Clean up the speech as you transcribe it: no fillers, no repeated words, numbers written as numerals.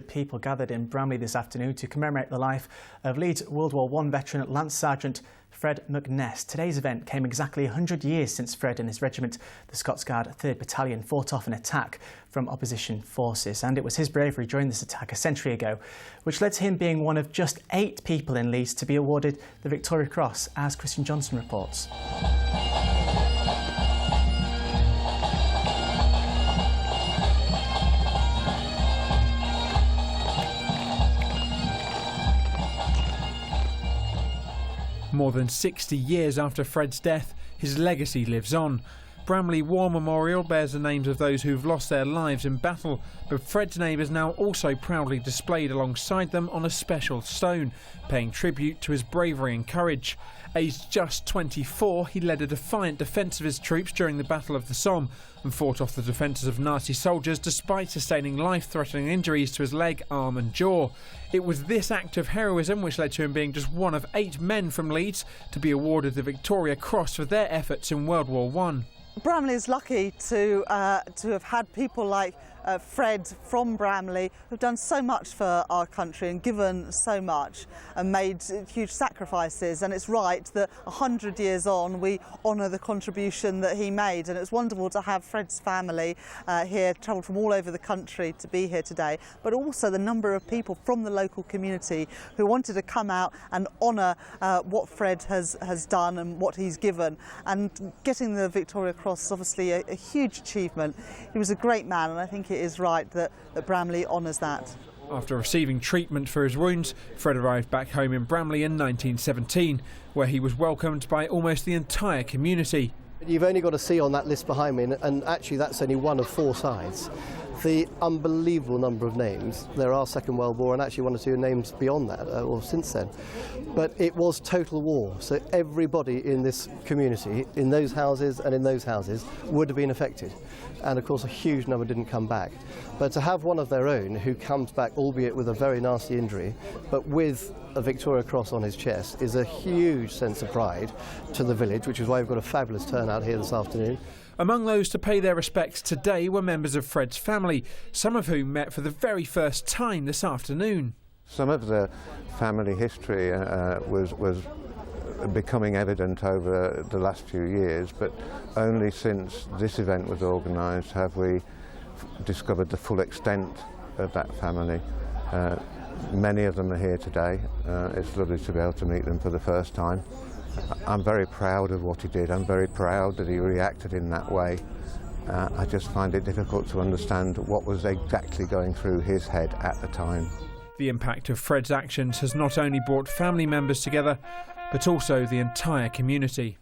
People gathered in Bramley this afternoon to commemorate the life of Leeds World War I veteran Lance Sergeant Fred McNess. Today's event came exactly 100 years since Fred and his regiment, the Scots Guard 3rd Battalion, fought off an attack from opposition forces. And it was his bravery during this attack a century ago which led to him being one of just 8 people in Leeds to be awarded the Victoria Cross, as Christian Johnson reports. More than 60 years after Fred's death, his legacy lives on. Bramley War Memorial bears the names of those who've lost their lives in battle, but Fred's name is now also proudly displayed alongside them on a special stone, paying tribute to his bravery and courage. Aged just 24, he led a defiant defence of his troops during the Battle of the Somme and fought off the defences of Nazi soldiers despite sustaining life-threatening injuries to his leg, arm and jaw. It was this act of heroism which led to him being just one of 8 men from Leeds to be awarded the Victoria Cross for their efforts in World War I. Bramley is lucky to have had people like Fred from Bramley who've done so much for our country and given so much and made huge sacrifices, and it's right that 100 years on we honour the contribution that he made, and it's wonderful to have Fred's family here, travelled from all over the country to be here today, but also the number of people from the local community who wanted to come out and honour what Fred has done and what he's given, and getting the Victoria Cross is obviously a huge achievement. He was a great man, and I think it is right that Bramley honours that. After receiving treatment for his wounds, Fred arrived back home in Bramley in 1917, where he was welcomed by almost the entire community. You've only got to see on that list behind me, and actually that's only one of 4 sides, the unbelievable number of names. There are Second World War and actually 1 or 2 names beyond that, or since then. But it was total war, so everybody in this community, in those houses and in those houses, would have been affected. And of course a huge number didn't come back. But to have one of their own who comes back, albeit with a very nasty injury, but with a Victoria Cross on his chest, is a huge sense of pride to the village, which is why we've got a fabulous turnout here this afternoon. Among those to pay their respects today were members of Fred's family, some of whom met for the very first time this afternoon. Some of the family history was becoming evident over the last few years, but only since this event was organised have we discovered the full extent of that family. Many of them are here today. It's lovely to be able to meet them for the first time. I'm very proud of what he did. I'm very proud that he reacted in that way. I just find it difficult to understand what was exactly going through his head at the time. The impact of Fred's actions has not only brought family members together, but also the entire community.